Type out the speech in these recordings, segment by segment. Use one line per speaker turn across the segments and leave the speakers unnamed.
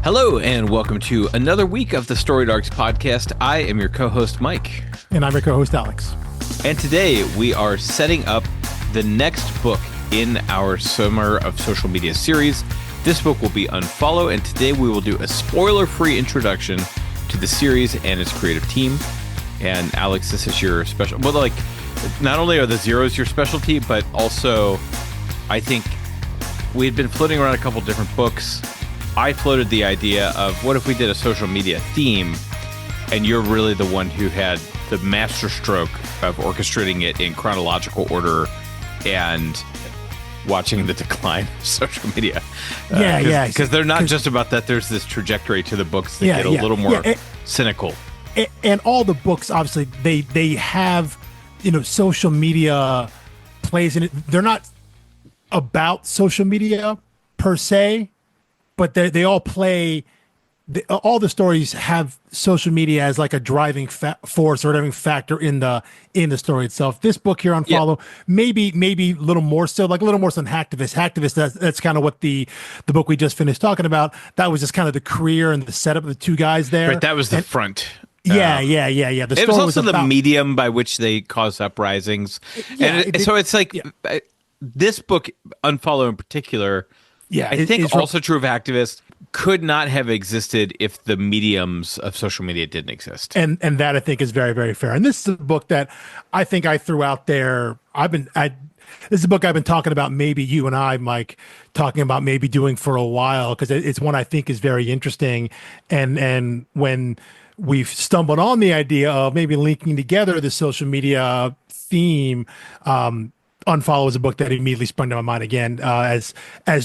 Hello, and welcome to another week of the Storied Arcs podcast. I am your co-host, Mike.
And I'm your co-host, Alex.
And today we are setting up the next book in our Summer of Social Media series. This book will be Unfollow, and today we will do a spoiler-free introduction to the series and its creative team. And Alex, this is your special... Well, like, not only are the zeros your specialty, but also I think we had been floating around a couple different books. I floated the idea of what if we did a social media theme, and you're really the one who had the masterstroke of orchestrating it in chronological order and watching the decline of social media. Because they're not just about that. There's this trajectory to the books that get a little more cynical.
And all the books, obviously, they have, social media plays in it. They're not about social media per se, but they all play. All the stories have social media as like a driving force or driving factor in the story itself. This book here, Unfollow, maybe a little more so, like a little more so than Hacktivist. Hacktivist, that's kind of what the book we just finished talking about. That was just kind of the career and the setup of the two guys there.
Right, that was the front.
Yeah. The
it was also the medium by which they caused uprisings.
Yeah,
so it's like this book, Unfollow in particular, I think also true of Hacktivist, could not have existed if the mediums of social media didn't exist.
And that I think is very, very fair. And this is a book that I think I threw out there. This is a book I've been talking about, maybe you and I, Mike, talking about maybe doing for a while, because it's one I think is very interesting. And when we've stumbled on the idea of maybe linking together the social media theme, Unfollow is a book that immediately sprung to my mind again as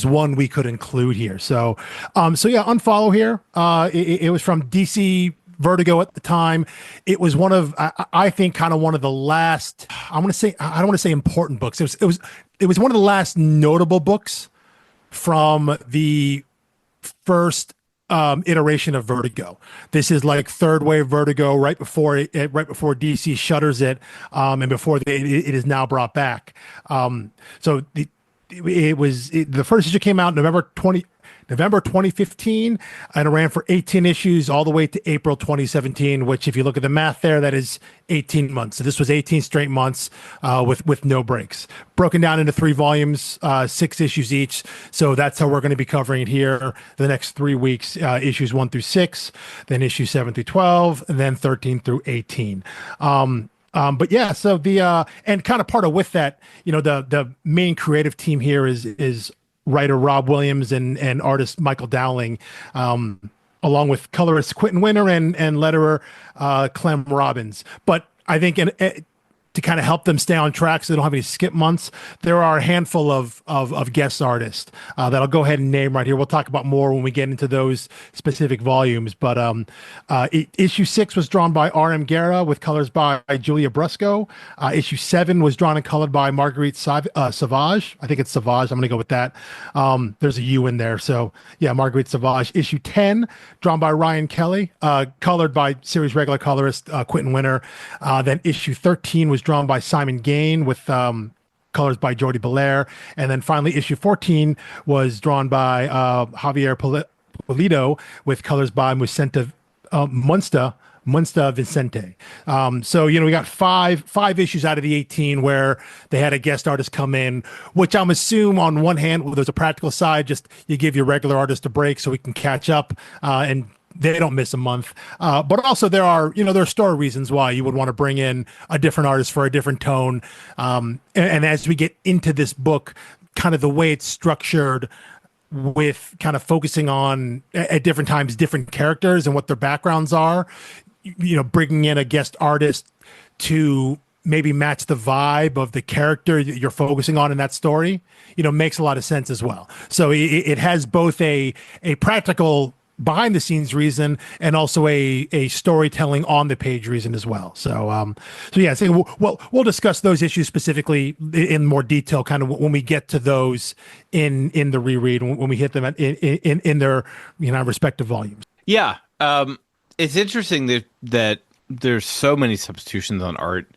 one we could include here. So Unfollow here. It was from DC Vertigo at the time. It was one of I think kind of one of the last. I don't want to say important books. It was one of the last notable books from the first iteration of Vertigo. This is like third wave Vertigo, right before DC shutters it, and before it is now brought back. So the first issue came out November 2015, and it ran for 18 issues all the way to April 2017, which if you look at the math there, that is 18 months. So this was 18 straight months with no breaks. Broken down into 3 volumes, 6 issues each. So that's how we're going to be covering it here the next 3 weeks, issues 1 through 6, then issues 7 through 12, and then 13 through 18. But yeah, so and kind of part of with that, the main creative team here is writer Rob Williams and artist Michael Dowling, along with colorist Quint and letterer Clem Robbins. But I think to kind of help them stay on track so they don't have any skip months, there are a handful of guest artists that I'll go ahead and name right here. We'll talk about more when we get into those specific volumes. But issue 6 was drawn by R.M. Guerra with colors by Julia Brusco. Issue 7 was drawn and colored by Marguerite Sauvage. I think it's Sauvage. I'm going to go with that. There's a U in there. So yeah, Marguerite Sauvage. Issue 10, drawn by Ryan Kelly, colored by series regular colorist Quentin Winter. Then issue 13 was drawn by Simon Gain with colors by Jordi Belair. And then finally, issue 14 was drawn by Javier Pulido with colors by Munsta Vicente. So, we got five issues out of the 18 where they had a guest artist come in, which I'm assuming on one hand, well, there's a practical side, just you give your regular artist a break so we can catch up and they don't miss a month. But also there are story reasons why you would want to bring in a different artist for a different tone. And as we get into this book, kind of the way it's structured with kind of focusing on at different times, different characters and what their backgrounds are, bringing in a guest artist to maybe match the vibe of the character that you're focusing on in that story, makes a lot of sense as well. So it has both a practical behind the scenes reason and also a storytelling on the page reason as well. So we'll discuss those issues specifically in more detail kind of when we get to those in the reread, when we hit them in their respective volumes.
Yeah. It's interesting that there's so many substitutions on art.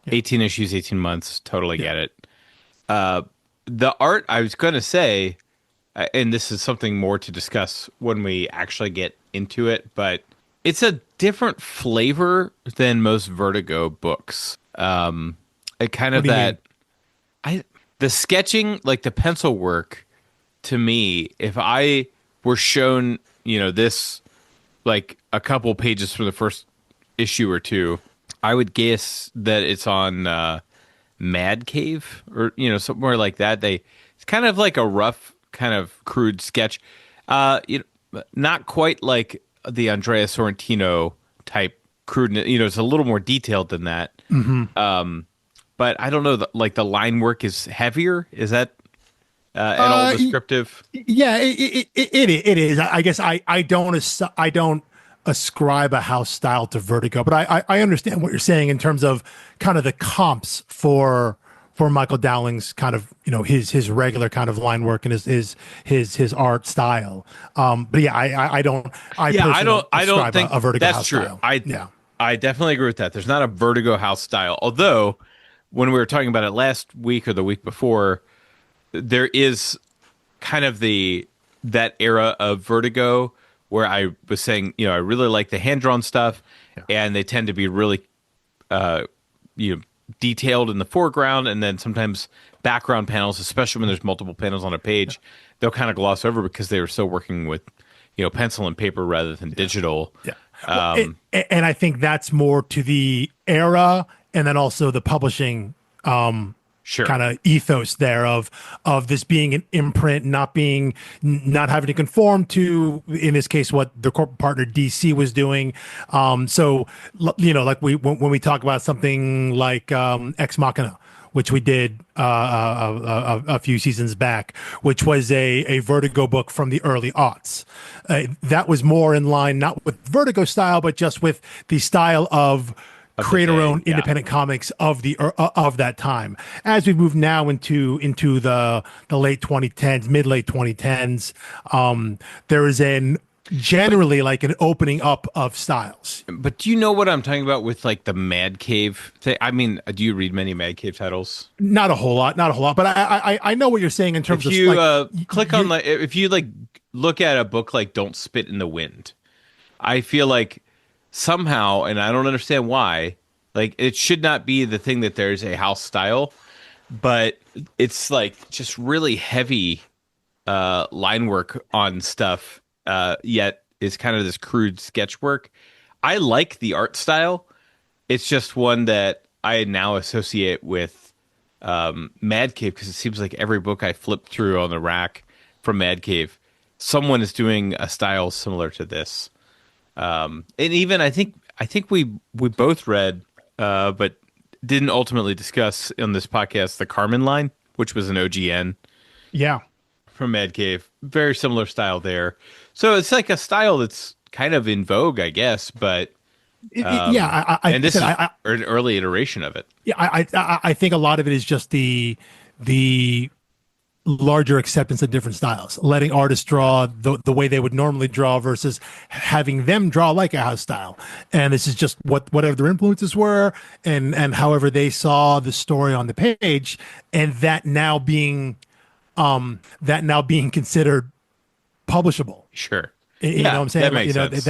18 issues, 18 months, totally get it. The art, I was going to say, and this is something more to discuss when we actually get into it, but it's a different flavor than most Vertigo books. It kind
What
of
do you mean?
that I the sketching, like the pencil work, to me, if I were shown, this like a couple pages from the first issue or two, I would guess that it's on Mad Cave or somewhere like that. It's kind of like a rough, kind of crude sketch. Not quite like the Andrea Sorrentino type crudeness. It's a little more detailed than that. But I don't know. Like the line work is heavier. Is that at all descriptive?
Yeah, it is. I guess I don't ascribe a house style to Vertigo, but I understand what you're saying in terms of kind of the comps for Michael Dowling's kind of his regular kind of line work and his art style. But yeah, I don't
Yeah,
personally
I don't
ascribe
think
a Vertigo
that's
house
true.
style. Yeah.
I definitely agree with that. There's not a Vertigo house style. Although when we were talking about it last week or the week before, there is kind of that era of Vertigo where I was saying, I really like the hand drawn stuff, and they tend to be really, detailed in the foreground, and then sometimes background panels, especially when there's multiple panels on a page, they'll kind of gloss over because they were still working with, pencil and paper rather than digital.
Yeah. Well, and I think that's more to the era and then also the publishing
Sure.
kind of ethos there of this being an imprint, not having to conform to, in this case, what the corporate partner DC was doing. So like when we talk about something like Ex Machina, which we did a few seasons back, which was a Vertigo book from the early aughts. That was more in line, not with Vertigo style, but just with the style of creator-owned independent comics of of that time. As we move now into the late 2010s, mid late 2010s, there is generally like an opening up of styles.
But do you know what I'm talking about with like the Mad Cave thing? I mean, do you read many Mad Cave titles?
Not a whole lot, but I know what you're saying in terms
If you
of
click on if you like look at a book like Don't Spit in the Wind, I feel like somehow, and I don't understand why, like it should not be the thing that there's a house style, but it's like just really heavy line work on stuff, yet is kind of this crude sketch work. I like the art style. It's just one that I now associate with Mad Cave because it seems like every book I flip through on the rack from Mad Cave, someone is doing a style similar to this. And even I think we both read, but didn't ultimately discuss on this podcast, the Carmen line, which was an OGN.
Yeah.
From Mad Cave. Very similar style there. So it's like a style that's kind of in vogue, I guess, but and this is an early iteration of it.
Yeah, I think a lot of it is just the larger acceptance of different styles, letting artists draw the way they would normally draw versus having them draw like a house style. And this is just whatever their influences were and however they saw the story on the page, and that now being considered publishable.
Sure.
You know what I'm saying?
That makes sense.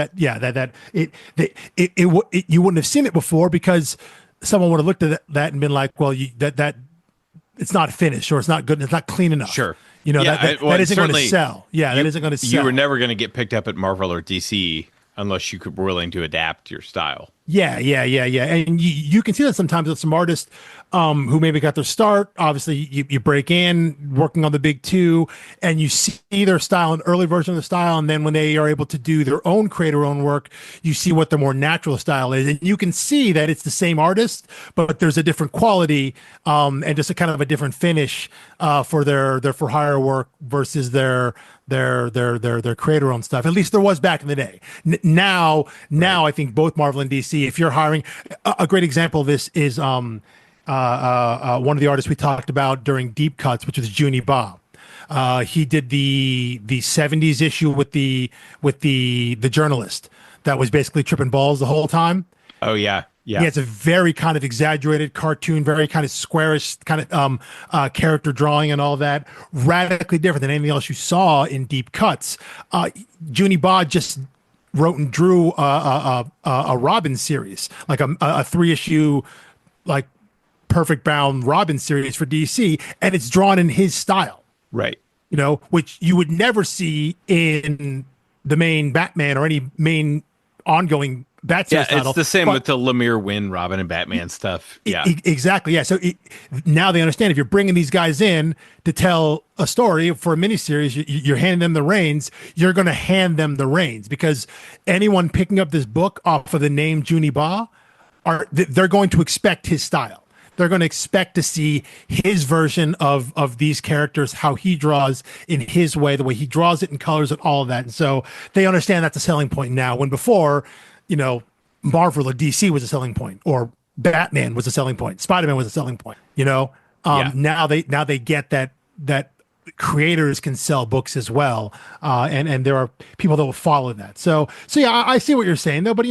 You wouldn't have seen it before because someone would have looked at that and been like, well, that it's not finished or it's not good. It's not clean enough.
Sure.
That isn't going to sell. Yeah. That isn't going to sell.
You were never going to get picked up at Marvel or DC unless you were willing to adapt your style.
Yeah. And you can see that sometimes with some artists who maybe got their start. Obviously, you break in working on the big two, and you see their style, an early version of the style, and then when they are able to do their own creator-own work, you see what their more natural style is, and you can see that it's the same artist, but there's a different quality and just a kind of a different finish for their for hire work versus their creator-owned stuff. At least there was back in the day. Now I think both Marvel and DC, if you're hiring, a great example of this is one of the artists we talked about during Deep Cuts, which was Junie Ba. He did the 70s issue with the journalist that was basically tripping balls the whole time.
Oh yeah,
Yeah,
yeah,
it's a very kind of exaggerated cartoon, very kind of squarish kind of character drawing and all that. Radically different than anything else you saw in Deep Cuts. Junie Ba just wrote and drew a Robin series, like a 3 issue, like perfect bound Robin series for DC, and it's drawn in his style,
right.
which you would never see in the main Batman or any main ongoing Bat
Yeah,
series
it's
title.
the same with
But
the Lemire Wynn, Robin and Batman stuff. Yeah,
exactly, yeah. So now they understand if you're bringing these guys in to tell a story for a miniseries, you're handing them the reins. You're going to hand them the reins because anyone picking up this book off of the name Junie Ba, they're going to expect his style. They're going to expect to see his version of these characters, how he draws in his way, the way he draws it and colors it, all of that. And so they understand that's a selling point now. When before, Marvel or DC was a selling point, or Batman was a selling point, Spider-Man was a selling point.
yeah,
Now they get that creators can sell books as well, and there are people that will follow that. So yeah, I see what you're saying though. But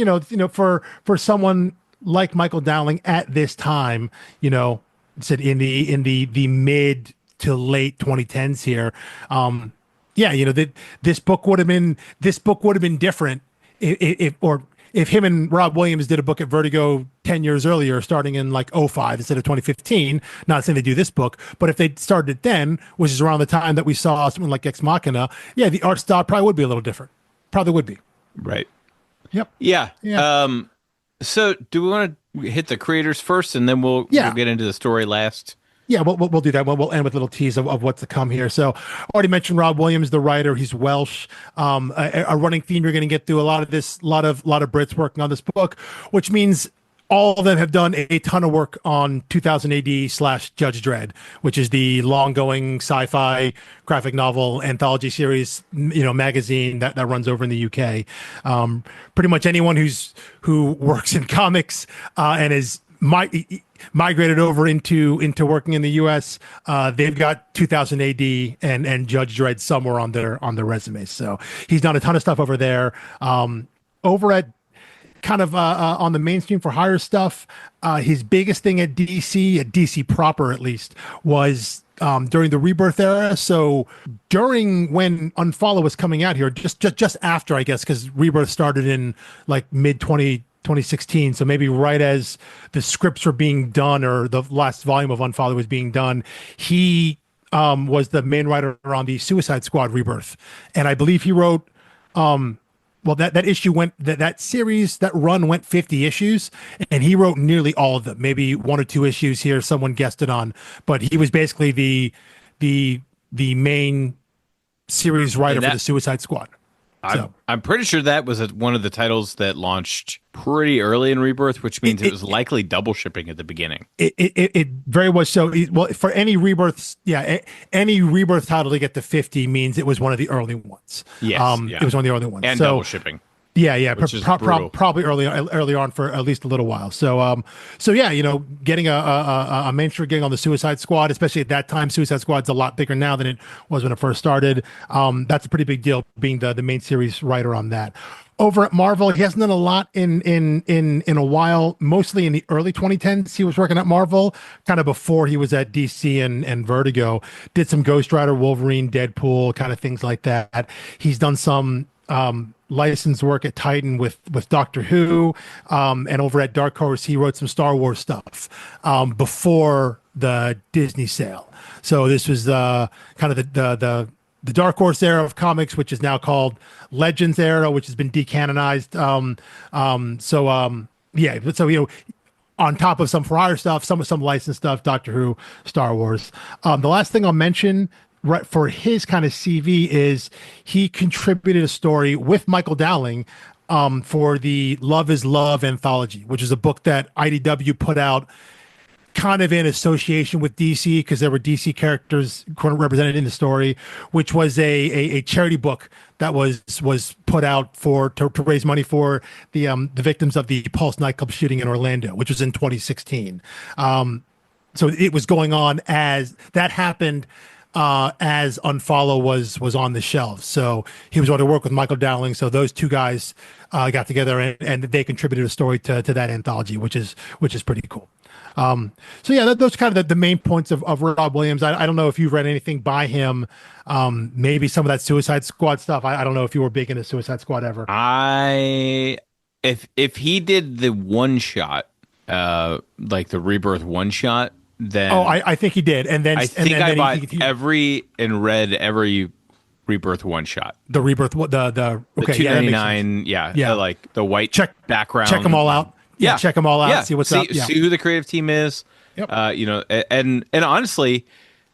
for someone like Michael Dowling at this time, said in the mid to late 2010s here, yeah, that this book would have been different if him and Rob Williams did a book at Vertigo 10 years earlier, starting in like '05 instead of 2015. Not saying they do this book, but if they started it then, which is around the time that we saw something like Ex Machina, yeah, the art style probably would be a little different. Probably would be.
right.
Yep.
Yeah.
Yeah.
So do we want to hit the creators first, and then we'll
Yeah.
get into the story last?
Yeah, we'll do that. We'll end with a little tease of what's to come here. So, already mentioned Rob Williams, the writer. He's Welsh. A running theme you're going to get through a lot of Brits working on this book, which means all of them have done a ton of work on 2000 AD / Judge Dredd, which is the long-going sci-fi graphic novel anthology series, magazine that runs over in the UK. Pretty much anyone who works in comics and is migrated over into working in the U.S. They've got 2000 AD and Judge Dredd somewhere on their resumes. So he's done a ton of stuff over there. Over at kind of on the mainstream for hire stuff, his biggest thing at DC proper at least, was during the Rebirth era. So during when Unfollow was coming out here, just after, I guess, because Rebirth started in like mid 2016. So maybe right as the scripts were being done or the last volume of Unfollow was being done, he was the main writer on the Suicide Squad Rebirth. And I believe he wrote, that issue that series, that run went 50 issues, and he wrote nearly all of them. Maybe 1 or 2 issues here someone guessed it on, but he was basically the main series writer for the Suicide Squad.
I'm pretty sure that was one of the titles that launched pretty early in Rebirth, which means it was likely double shipping at the beginning.
It very much so. Well, for any Rebirth, any Rebirth title to get to 50 means it was one of the early ones.
Yes,
it was one of the early ones.
And double shipping.
Yeah.
Which is brutal.
Probably early on for at least a little while. So yeah, getting a mainstream gig on the Suicide Squad, especially at that time, Suicide Squad's a lot bigger now than it was when it first started. That's a pretty big deal, being the main series writer on that. Over at Marvel, he hasn't done a lot in a while. Mostly in the early 2010s, he was working at Marvel, kind of before he was at DC and Vertigo. Did some Ghost Rider, Wolverine, Deadpool, kind of things like that. He's done some licensed work at Titan with Doctor Who, and over at Dark Horse he wrote some Star Wars stuff before the Disney sale. So this was kind of the Dark Horse era of comics, which is now called Legends era, which has been decanonized. So on top of some for hire stuff, some licensed stuff, Doctor Who, Star Wars. The last thing I'll mention, right, for his kind of CV, is he contributed a story with Michael Dowling for the Love is Love anthology, which is a book that IDW put out kind of in association with DC, because there were DC characters represented in the story, which was a charity book that was put out to raise money for the victims of the Pulse nightclub shooting in Orlando, which was in 2016. So it was going on as that happened as Unfollow was on the shelves. So he was able to work with Michael Dowling. So those two guys got together and they contributed a story to that anthology, which is pretty cool. So yeah, those are kind of the main points of Rob Williams. I don't know if you've read anything by him. Maybe some of that Suicide Squad stuff. I don't know if you were big into Suicide Squad ever.
If he did the one shot, like the Rebirth one shot, then
I think he did. And then
I bought
he
every and read every Rebirth one shot.
The Rebirth, the okay,
$2.99, yeah, like the white background.
Check them all out. Yeah, check them all out.
Yeah.
See what's up. Yeah.
See who the creative team is.
Yep.
And honestly,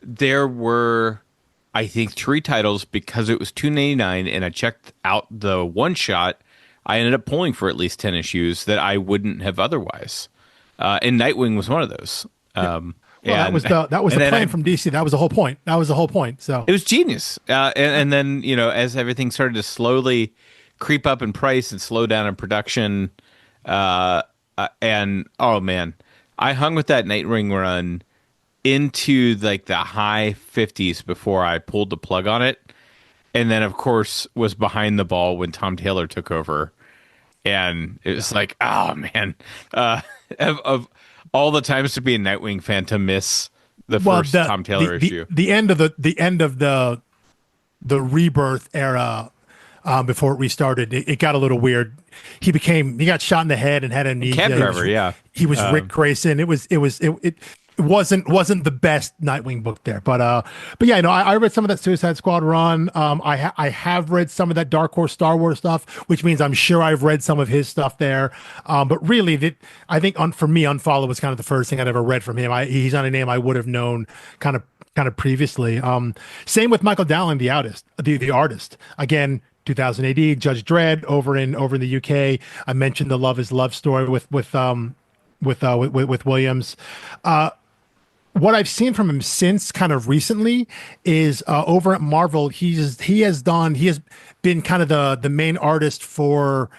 there were, I think, 3 titles because it was $2.99, and I checked out the one shot. I ended up pulling for at least 10 issues that I wouldn't have otherwise. And Nightwing was one of those.
Well, that was the plan from DC. That was the whole point. So
it was genius. And then as everything started to slowly creep up in price and slow down in production, and oh man, I hung with that Nightwing run into like the high 50s before I pulled the plug on it, and then of course was behind the ball when Tom Taylor took over, and it was like, oh man, of all the times to be a Nightwing fan to miss the first Tom Taylor issue.
The end of the Rebirth era, before it restarted, it got a little weird. He got shot in the head and had amnesia.
Cab driver,
he was Rick Grayson. It wasn't the best Nightwing book there, but yeah, I read some of that Suicide Squad run. I have read some of that Dark Horse Star Wars stuff, which means I'm sure I've read some of his stuff there. But really, I think for me, Unfollow was kind of the first thing I'd ever read from him. He's not a name I would have known kind of previously. Same with Michael Dowling, the artist. Again, 2000 AD, Judge Dredd over in the UK. I mentioned the Love is Love story with Williams. What I've seen from him since kind of recently is over at Marvel, he has been kind of the main artist for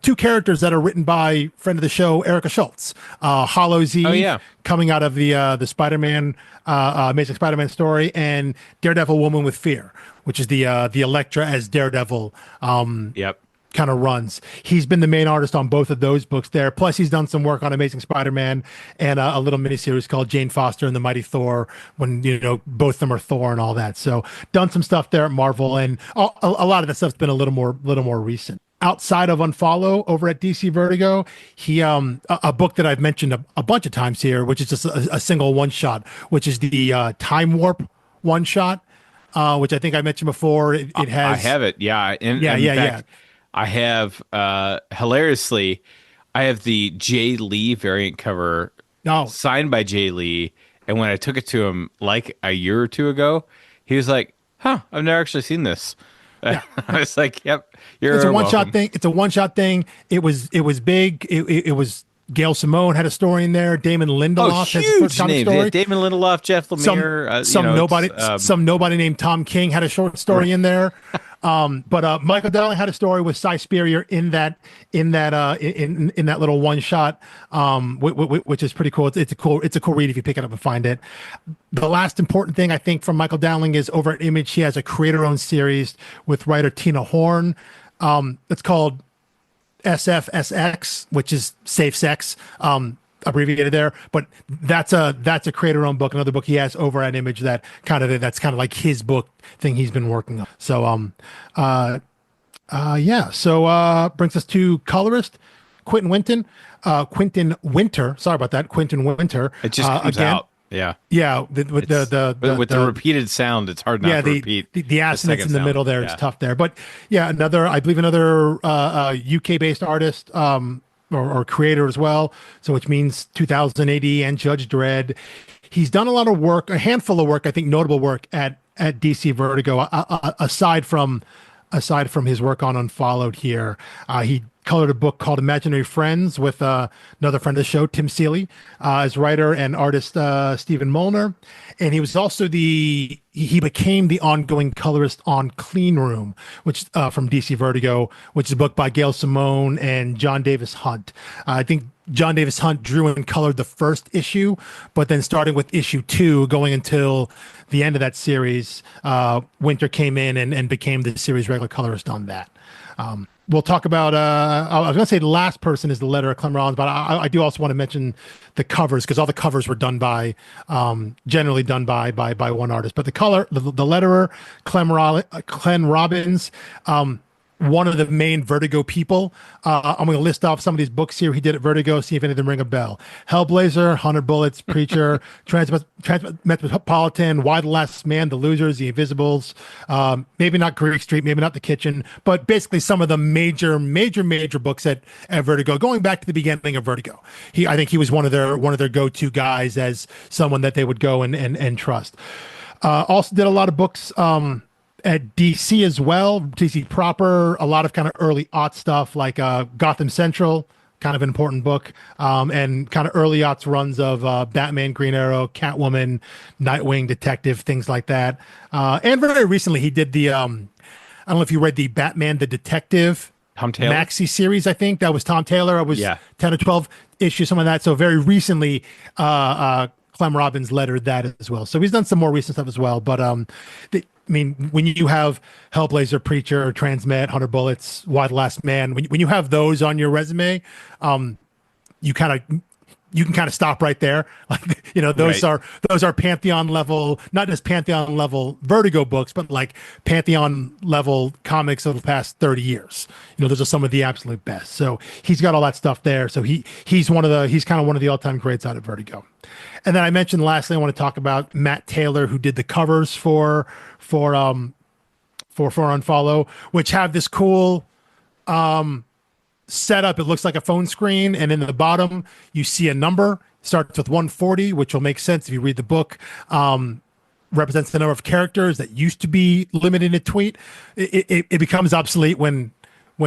2 characters that are written by friend of the show, Erica Schultz. Hollow Z, coming out of the Spider-Man, Amazing Spider-Man story, and Daredevil Woman with Fear, which is the Elektra as Daredevil. Kind of runs. He's been the main artist on both of those books there. Plus, he's done some work on Amazing Spider-Man and a little miniseries called Jane Foster and the Mighty Thor, when both of them are Thor and all that. So, done some stuff there at Marvel, and a lot of that stuff's been a little more recent. Outside of Unfollow over at DC Vertigo, he a book that I've mentioned a bunch of times here, which is just a single one shot, which is the Time Warp one shot, which I think I mentioned before. It has.
I have it. Yeah. In fact, I have, hilariously, I have the Jay Lee variant cover signed by Jay Lee. And when I took it to him like a year or 2 ago, he was like, I've never actually seen this. Yeah. I was like, yep,
it's a one-shot thing. It's a one-shot thing. It was big. It was Gail Simone had a story in there. Damon Lindelof has a first
name.
story.
Yeah, Damon Lindelof, Jeff Lemire.
Some nobody named Tom King had a short story in there. But Michael Dowling had a story with Cy Spurrier in that little one shot, which is pretty cool. It's a cool read if you pick it up and find it. The last important thing I think from Michael Dowling is over at Image, he has a creator-owned series with writer Tina Horn. It's called SFSX, which is safe sex, abbreviated there, but that's a creator-owned book, another book he has over at Image that's kind of like his book thing he's been working on. So brings us to colorist Quintin Winter. Sorry about that, Quintin Winter.
It just comes out. Yeah.
With
the repeated sound, it's hard not to repeat.
The assonance in the middle there is tough there. But yeah, another UK based artist or creator as well. So which means 2000 AD and Judge Dredd. He's done a lot of work, a handful of work, I think notable work at DC Vertigo. Aside from his work on Unfollowed here, he colored a book called Imaginary Friends with another friend of the show, Tim Seeley, as writer and artist Stephen Molnar. And he was also he became the ongoing colorist on Clean Room, which from DC Vertigo, which is a book by Gail Simone and John Davis Hunt. I think John Davis Hunt drew and colored the first issue, but then starting with issue 2, going until the end of that series, Winter came in and became the series regular colorist on that. We'll talk about. I was going to say the last person is the letterer, Clem Rollins, but I do also want to mention the covers because all the covers were done by, generally done by one artist. But the letterer, Clem Robbins. One of the main Vertigo people. I'm going to list off some of these books here he did at Vertigo, see if any of them ring a bell. Hellblazer, 100 Bullets, Preacher, Transmetropolitan, Why the Last Man, The Losers, The Invisibles, maybe not Greek Street, maybe not The Kitchen, but basically some of the major books at Vertigo, going back to the beginning of Vertigo. I think he was one of their go-to guys as someone that they would go and trust. Also did a lot of books at DC as well, DC proper, a lot of kind of early aught stuff like Gotham Central, kind of an important book, and kind of early aughts runs of Batman, Green Arrow, Catwoman, Nightwing, Detective, things like that. And very recently he did the, I don't know if you read the Batman the Detective
Tom Taylor
maxi series. I think that was Tom Taylor. It was 10 or 12 issues, some of that. So very recently, Clem Robbins lettered that as well. So he's done some more recent stuff as well. But I mean, when you have Hellblazer, Preacher, Transmet, 100 Bullets, Why the Last Man, when you have those on your resume, you can kind of stop right there. Like, you know, those are Pantheon level, not just Pantheon level Vertigo books, but like Pantheon level comics of the past 30 years. You know, those are some of the absolute best. So he's got all that stuff there. So he's kind of one of the all-time greats out of Vertigo. And then I mentioned lastly, I want to talk about Matt Taylor, who did the covers for Unfollow, which have this cool setup. It looks like a phone screen, and in the bottom you see a number. Starts with 140, which will make sense if you read the book. Represents the number of characters that used to be limited in tweet. It becomes obsolete when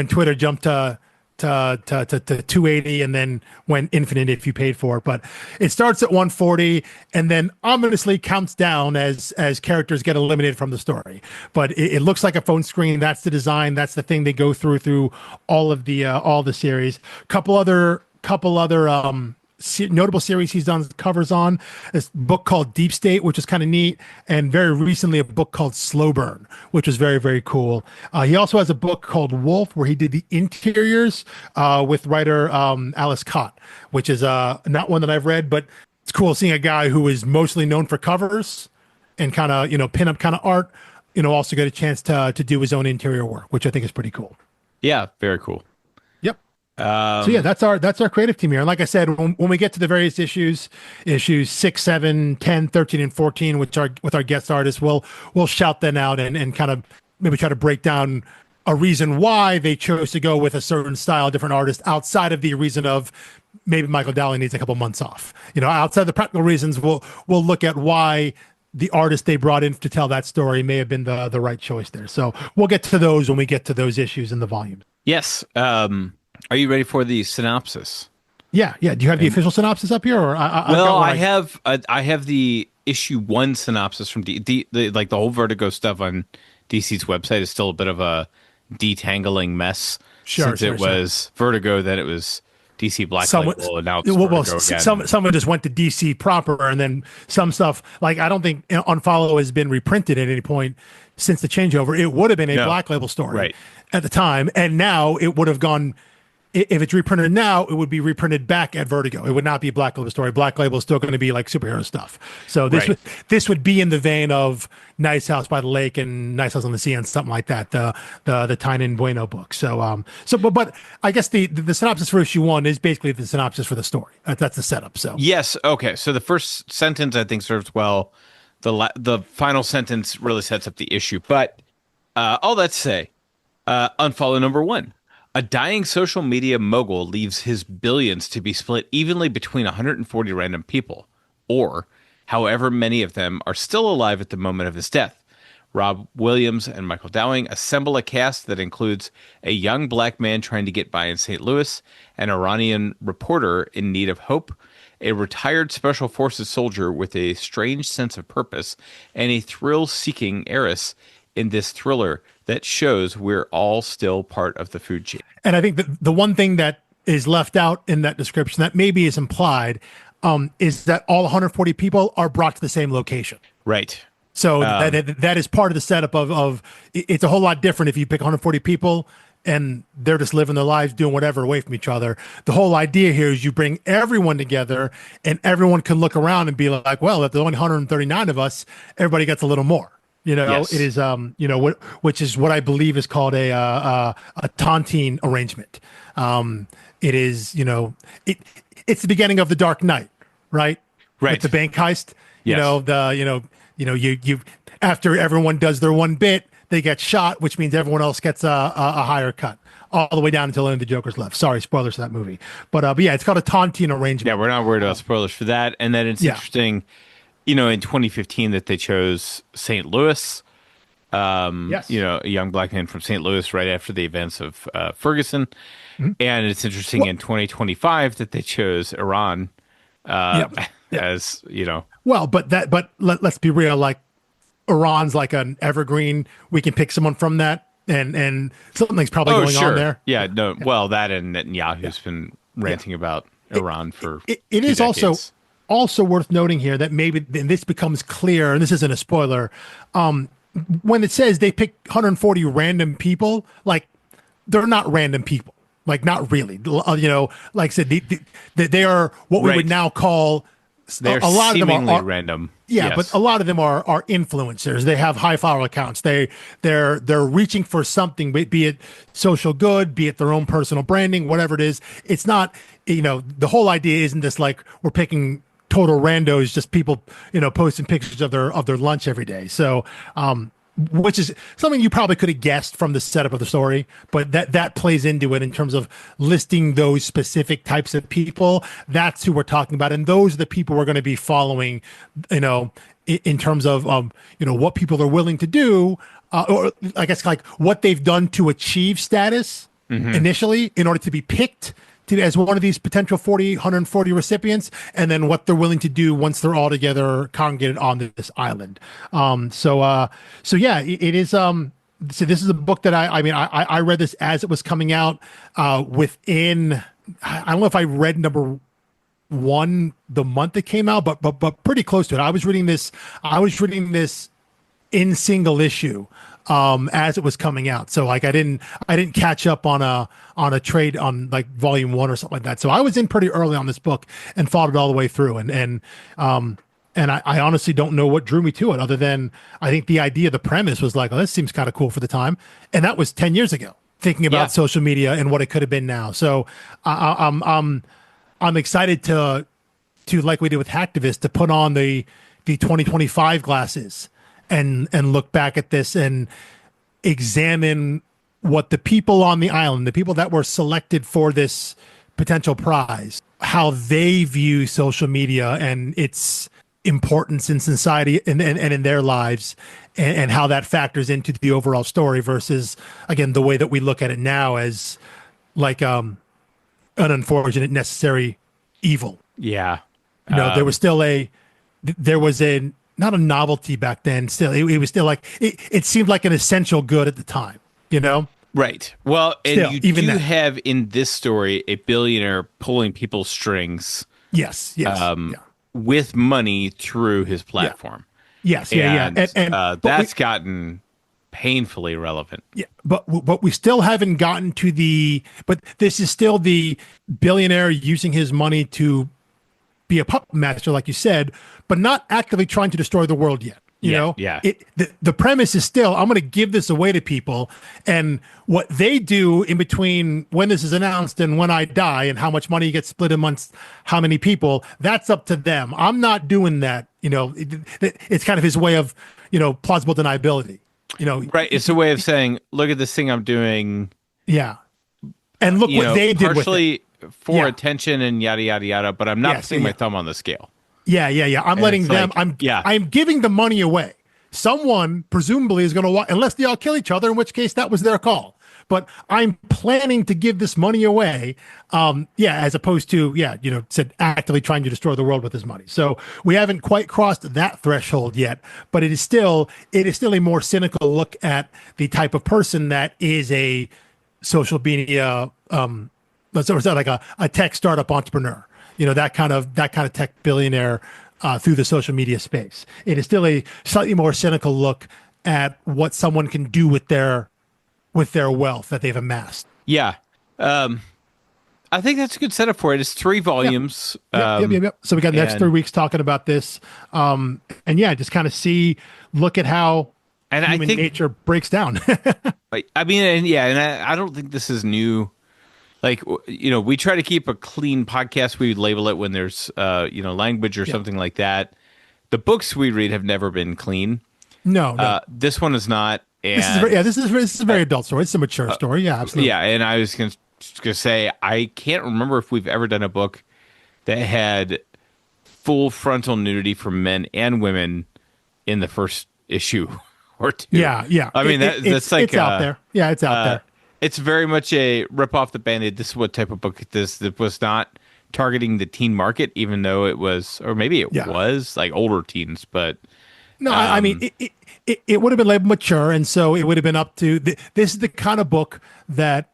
Twitter jumped to 280 and then went infinite if you paid for it. But it starts at 140 and then ominously counts down as characters get eliminated from the story. But it looks like a phone screen. That's the design. That's the thing they go through all the series. Couple other notable series he's done covers on. This book called Deep State, which is kind of neat, and very recently a book called Slow Burn, which was very, very cool. He also has a book called Wolf, where he did the interiors with writer Alice Cott, which is not one that I've read, but it's cool seeing a guy who is mostly known for covers and kind of, pinup kind of art, also get a chance to do his own interior work, which I think is pretty cool.
Yeah, very cool.
So yeah, that's our creative team here. And like I said, when we get to the various issues 6, 7, 10, 13, and 14, with our guest artists, we'll shout them out and kind of maybe try to break down a reason why they chose to go with a certain style, different artist, outside of the reason of maybe Michael Dowling needs a couple months off. Outside the practical reasons, we'll look at why the artist they brought in to tell that story may have been the right choice there. So we'll get to those when we get to those issues in the volume.
Yes. Are you ready for the synopsis?
Yeah. Do you have the official synopsis up here, or
I have the issue 1 synopsis from the whole Vertigo stuff on DC's website is still a bit of a detangling mess. Since it was Vertigo, then it was DC Black Label, and now it's Vertigo again.
Someone just went to DC proper, and then some stuff like I don't think Unfollow has been reprinted at any point since the changeover. It would have been a Black Label story at the time, and now it would have gone. If it's reprinted now, it would be reprinted back at Vertigo. It would not be a Black Label story. Black Label is still going to be like superhero stuff. So this would be in the vein of Nice House by the Lake and Nice House on the Sea and something like that. The Tynan Bueno book. But I guess the synopsis for issue 1 is basically the synopsis for the story. That's the setup. So
yes, okay. So the first sentence I think serves well. The final sentence really sets up the issue. But all that to say, Unfollow number 1. A dying social media mogul leaves his billions to be split evenly between 140 random people, or however many of them are still alive at the moment of his death. Rob Williams and Michael Dowling assemble a cast that includes a young black man trying to get by in St. Louis, an Iranian reporter in need of hope, a retired Special Forces soldier with a strange sense of purpose, and a thrill-seeking heiress in this thriller that shows we're all still part of the food chain.
And I think that the one thing that is left out in that description that maybe is implied, is that all 140 people are brought to the same location.
Right.
So that is part of the setup of it's a whole lot different if you pick 140 people and they're just living their lives doing whatever away from each other. The whole idea here is you bring everyone together and everyone can look around and be like, well, if there's only 139 of us, everybody gets a little more.
Yes.
It is, which is what I believe is called a tontine arrangement. It is, it's the beginning of the Dark Knight, right?
Right.
With the bank heist.
Yes.
You after everyone does their one bit, they get shot, which means everyone else gets a higher cut all the way down until only the Joker's left. Sorry, spoilers for that movie. But yeah, it's called a tontine arrangement.
Yeah, we're not worried about spoilers for that. And then it's interesting, in 2015 that they chose St. Louis.
Yes.
A young black man from St. Louis right after the events of Ferguson. Mm-hmm. And it's interesting in 2025 that they chose Iran as.
Well, but let's be real. Like Iran's like an evergreen. We can pick someone from that, and something's probably going on there.
Yeah, no. Yeah. Well, that and Netanyahu's been ranting about Iran for.
It is also worth noting here that maybe, and this becomes clear, and this isn't a spoiler. When it says they pick 140 random people, like they're not random people. Like not really. Like I said, they are what we would now call.
They're a lot of them are random.
Yeah,
yes.
But a lot of them are influencers. They have high follower accounts. They're reaching for something, be it social good, be it their own personal branding, whatever it is. It's not, the whole idea isn't this like we're picking total randos, just people, posting pictures of their lunch every day. So, which is something you probably could have guessed from the setup of the story, but that plays into it in terms of listing those specific types of people. That's who we're talking about, and those are the people we're going to be following. In terms of what people are willing to do, or I guess like what they've done to achieve status initially in order to be picked as one of these potential 140 recipients, and then what they're willing to do once they're all together congregated on this island. So yeah, it is. So this is a book that I read this as it was coming out. Within, I don't know if I read number one the month it came out, but pretty close to it. I was reading this in single issue as it was coming out. So like I didn't catch up on a trade on like volume 1 or something like that. So I was in pretty early on this book and followed it all the way through. And I honestly don't know what drew me to it other than I think the idea, the premise was like, oh, this seems kind of cool for the time. And that was 10 years ago, thinking about social media and what it could have been now. So I'm excited to like we did with Hacktivist, to put on the 2025 glasses and look back at this and examine what the people on the island, the people that were selected for this potential prize, how they view social media and its importance in society and in their lives, and how that factors into the overall story versus, again, the way that we look at it now as like an unfortunate necessary evil.
Yeah.
There was not a novelty back then. Still, it was still like it seemed like an essential good at the time.
Right. Well, and
still,
you
even
do have in this story a billionaire pulling people's strings.
Yes.
With money through his platform.
Yes.
And that's gotten painfully relevant.
Yeah, but we still haven't gotten to the. But this is still the billionaire using his money to be a puppet master, like you said, but not actively trying to destroy the world yet.
Yeah.
The premise is still, I'm going to give this away to people, and what they do in between when this is announced and when I die, and how much money gets split amongst how many people, that's up to them. I'm not doing that. It's kind of his way of, plausible deniability.
Right. It's a way of saying, look at this thing I'm doing.
Yeah. And look what they did
partially with it. For attention and yada, yada, yada, but I'm not putting my thumb on the scale.
Yeah. I'm letting them, I'm giving the money away. Someone presumably is going to unless they all kill each other, in which case that was their call. But I'm planning to give this money away. As opposed to, said actively trying to destroy the world with his money. So we haven't quite crossed that threshold yet, but it is still a more cynical look at the type of person that is a social media, let's say like a tech startup entrepreneur, that kind of tech billionaire through the social media space. It is still a slightly more cynical look at what someone can do with their wealth that they've amassed.
Yeah. I think that's a good setup for it. It's 3 volumes.
Yep. So we got the next 3 weeks talking about this. And yeah, just kind of look at how human nature breaks down.
I mean, and I don't think this is new. Like, we try to keep a clean podcast. We label it when there's, language or something like that. The books we read have never been clean.
No.
This one is not. And,
this is a very adult story. It's a mature story. Yeah, absolutely.
Yeah, and I was going to say, I can't remember if we've ever done a book that had full frontal nudity for men and women in the first issue or 2.
Yeah.
I mean, that's like...
It's out there. Yeah, it's out there.
It's very much a rip off the Band-Aid. This is what type of book this that was not targeting the teen market, even though it was, or maybe it was, like older teens, but...
No, I mean, it would have been labeled mature, and so it would have been up to... This is the kind of book that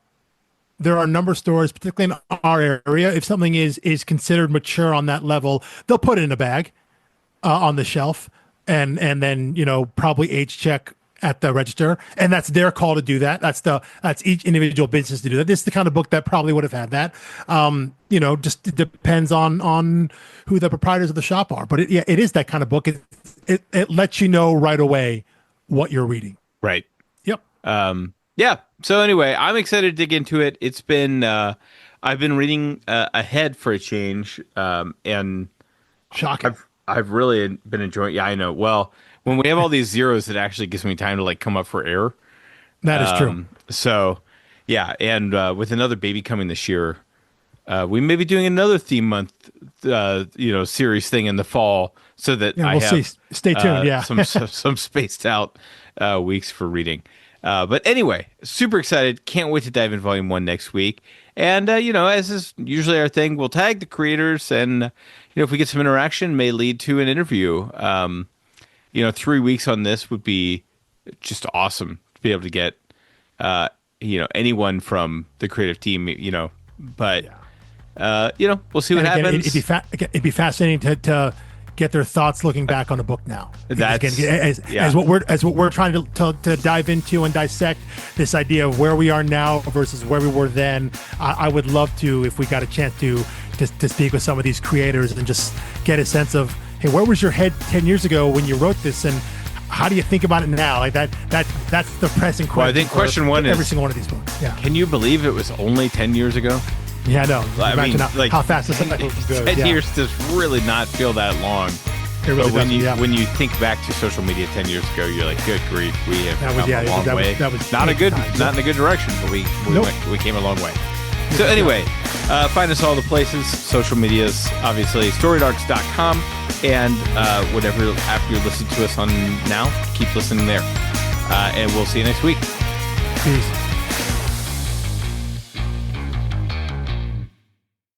there are a number of stores, particularly in our area, if something is considered mature on that level, they'll put it in a bag on the shelf and then, probably age check at the register, and that's their call to do that. That's each individual business to do that. This is the kind of book that probably would have had that. Just it depends on who the proprietors of the shop are. But it is that kind of book. It lets you know right away what you're reading.
Right.
Yep.
Yeah. So anyway, I'm excited to dig into it. It's been I've been reading ahead for a change, and
shocking.
I've really been enjoying. Yeah, I know. Well, when we have all these zeros, it actually gives me time to like come up for air.
That is true.
So, yeah, and with another baby coming this year, we may be doing another theme month, series thing in the fall, so that
we'll see. Stay tuned. Yeah,
some spaced out weeks for reading. But anyway, super excited. Can't wait to dive in volume 1 next week. And, as is usually our thing, we'll tag the creators, and, if we get some interaction, may lead to an interview. 3 weeks on this would be just awesome to be able to get, anyone from the creative team, but, we'll see what happens.
It'd be fascinating to get their thoughts looking back on the book now. As what we're trying to dive into and dissect this idea of where we are now versus where we were then. I would love to, if we got a chance to speak with some of these creators and just get a sense of, hey, where was your head 10 years ago when you wrote this, and how do you think about it now? Like that's the pressing question.
Well, I think question 1 is
every single one of these books. Yeah.
Can you believe it was only 10 years ago?
Yeah, no.
Imagine
how fast this goes.
10 years does really not feel that long.
It really
but when you think back to social media 10 years ago, you're like, good grief, we have come a long way.
That was
not in a good direction, but we came a long way. So anyway, find us all the places, social medias, obviously, storiedarcs.com, and whatever app you're listening to us on now, keep listening there. And we'll see you next week.
Peace.